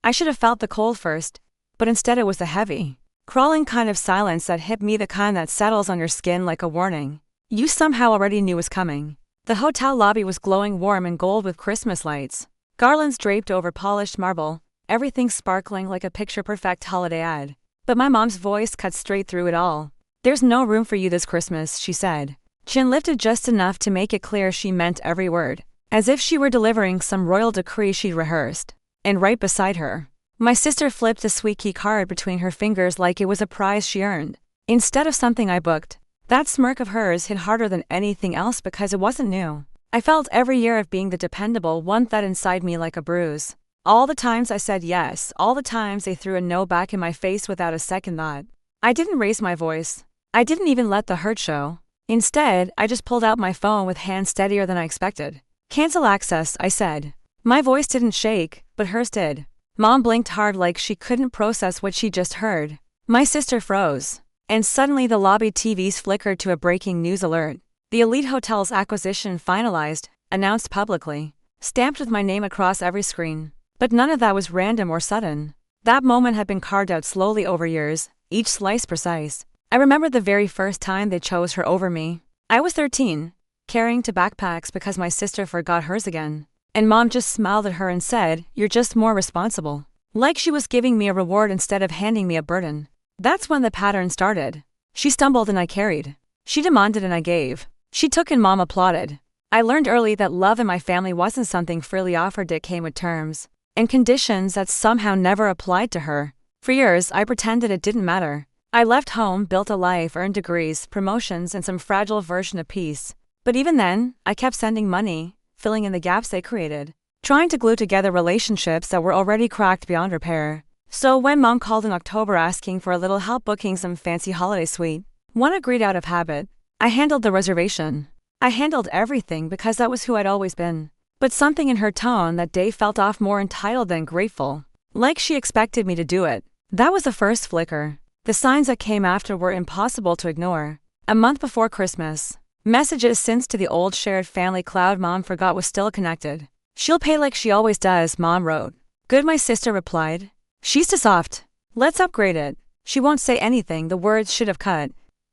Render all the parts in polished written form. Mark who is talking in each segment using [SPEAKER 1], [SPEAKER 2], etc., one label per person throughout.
[SPEAKER 1] I should have felt the cold first, but instead it was the heavy, crawling kind of silence that hit me, the kind that settles on your skin like a warning you somehow already knew was coming. The hotel lobby was glowing warm in gold with Christmas lights, garlands draped over polished marble, everything sparkling like a picture-perfect holiday ad. But my mom's voice cut straight through it all. "There's no room for you this Christmas," she said, chin lifted just enough to make it clear she meant every word, as if she were delivering some royal decree she'd rehearsed. And right beside her, my sister flipped a sweet key card between her fingers like it was a prize she earned, instead of something I booked. That smirk of hers hit harder than anything else because it wasn't new. I felt every year of being the dependable one thud inside me like a bruise. All the times I said yes, all the times they threw a no back in my face without a second thought. I didn't raise my voice. I didn't even let the hurt show. Instead, I just pulled out my phone with hands steadier than I expected. "Cancel access," I said. My voice didn't shake, but hers did. Mom blinked hard like she couldn't process what she just heard. My sister froze. And suddenly the lobby TVs flickered to a breaking news alert. The Elite Hotel's acquisition finalized, announced publicly, stamped with my name across every screen. But none of that was random or sudden. That moment had been carved out slowly over years, each slice precise. I remembered the very first time they chose her over me. I was 13, carrying two backpacks because my sister forgot hers again. And Mom just smiled at her and said, "You're just more responsible." Like she was giving me a reward instead of handing me a burden. That's when the pattern started. She stumbled and I carried. She demanded and I gave. She took and Mom applauded. I learned early that love in my family wasn't something freely offered. It came with terms and conditions that somehow never applied to her. For years, I pretended it didn't matter. I left home, built a life, earned degrees, promotions, and some fragile version of peace. But even then, I kept sending money, filling in the gaps they created, trying to glue together relationships that were already cracked beyond repair. So when Mom called in October asking for a little help booking some fancy holiday suite, one agreed out of habit. I handled the reservation. I handled everything because that was who I'd always been. But something in her tone that day felt off, more entitled than grateful. Like she expected me to do it. That was the first flicker. The signs that came after were impossible to ignore. A month before Christmas, messages sent to the old shared family cloud Mom forgot was still connected. "She'll pay like she always does," Mom wrote. "Good," my sister replied. "She's too soft. Let's upgrade it." She won't say anything, the words should have cut.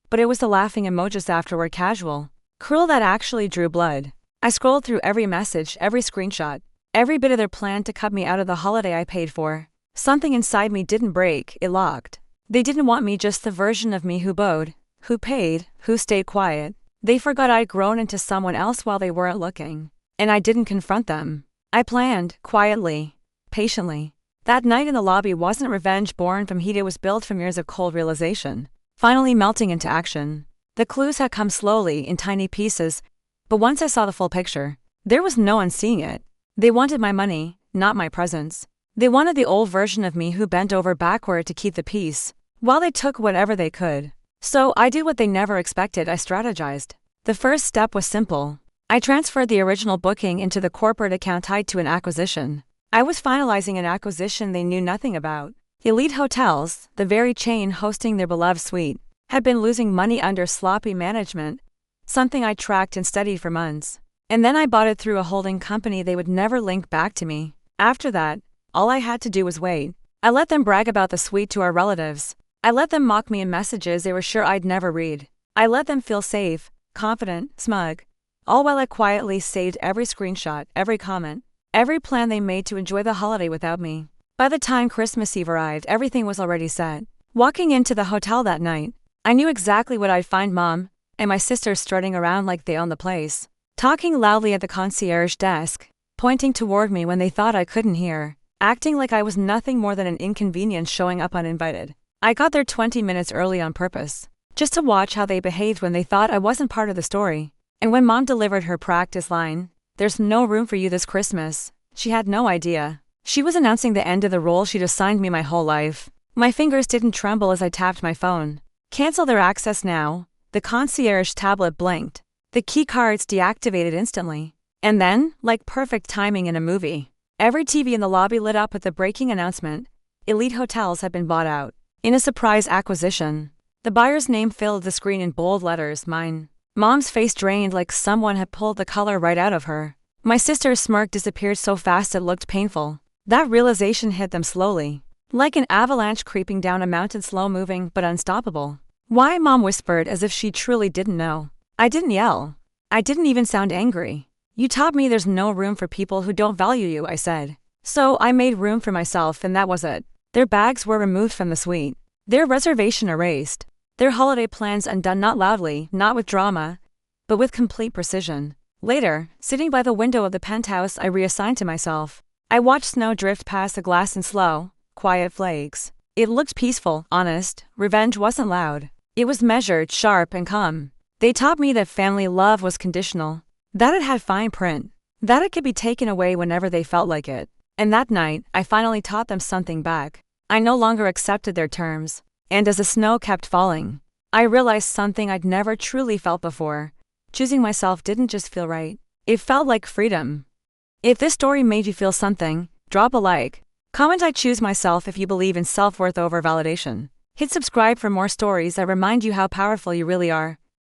[SPEAKER 1] But it was the laughing emojis afterward, casual, cruel, that actually drew blood. I scrolled through every message, every screenshot, every bit of their plan to cut me out of the holiday I paid for. Something inside me didn't break, it locked. They didn't want me, just the version of me who bowed, who paid, who stayed quiet. They forgot I'd grown into someone else while they weren't looking. And I didn't confront them. I planned, quietly, patiently. That night in the lobby wasn't revenge born from heat, it was built from years of cold realization, finally melting into action. The clues had come slowly, in tiny pieces, but once I saw the full picture, there was no unseeing it. They wanted my money, not my presence. They wanted the old version of me who bent over backward to keep the peace, while they took whatever they could. So I did what they never expected. I strategized. The first step was simple. I transferred the original booking into the corporate account tied to an acquisition. I was finalizing an acquisition they knew nothing about. Elite Hotels, the very chain hosting their beloved suite, had been losing money under sloppy management, something I tracked and studied for months. And then I bought it through a holding company they would never link back to me. After that, all I had to do was wait. I let them brag about the suite to our relatives. I let them mock me in messages they were sure I'd never read. I let them feel safe, confident, smug. All while I quietly saved every screenshot, every comment, every plan they made to enjoy the holiday without me. By the time Christmas Eve arrived, everything was already set. Walking into the hotel that night, I knew exactly what I'd find: Mom and my sister strutting around like they owned the place, talking loudly at the concierge desk, pointing toward me when they thought I couldn't hear, acting like I was nothing more than an inconvenience showing up uninvited. I got there 20 minutes early on purpose, just to watch how they behaved when they thought I wasn't part of the story. And when Mom delivered her practice line, "There's no room for you this Christmas," she had no idea. She was announcing the end of the role she'd assigned me my whole life. My fingers didn't tremble as I tapped my phone. "Cancel their access now." The concierge tablet blinked. The key cards deactivated instantly. And then, like perfect timing in a movie, every TV in the lobby lit up with the breaking announcement: Elite Hotels had been bought out in a surprise acquisition. The buyer's name filled the screen in bold letters, mine. Mom's face drained like someone had pulled the color right out of her. My sister's smirk disappeared so fast it looked painful. That realization hit them slowly, like an avalanche creeping down a mountain, slow-moving but unstoppable. "Why?" Mom whispered, as if she truly didn't know. I didn't yell. I didn't even sound angry. "You taught me there's no room for people who don't value you," I said. So I made room for myself, and that was it. Their bags were removed from the suite. Their reservation erased. Their holiday plans undone, not loudly, not with drama, but with complete precision. Later, sitting by the window of the penthouse I reassigned to myself, I watched snow drift past the glass in slow, quiet flakes. It looked peaceful, honest. Revenge wasn't loud. It was measured, sharp, and calm. They taught me that family love was conditional, that it had fine print, that it could be taken away whenever they felt like it. And that night, I finally taught them something back. I no longer accepted their terms. And as the snow kept falling, I realized something I'd never truly felt before. Choosing myself didn't just feel right. It felt like freedom. If this story made you feel something, drop a like. Comment "I choose myself" if you believe in self-worth over validation. Hit subscribe for more stories that remind you how powerful you really are.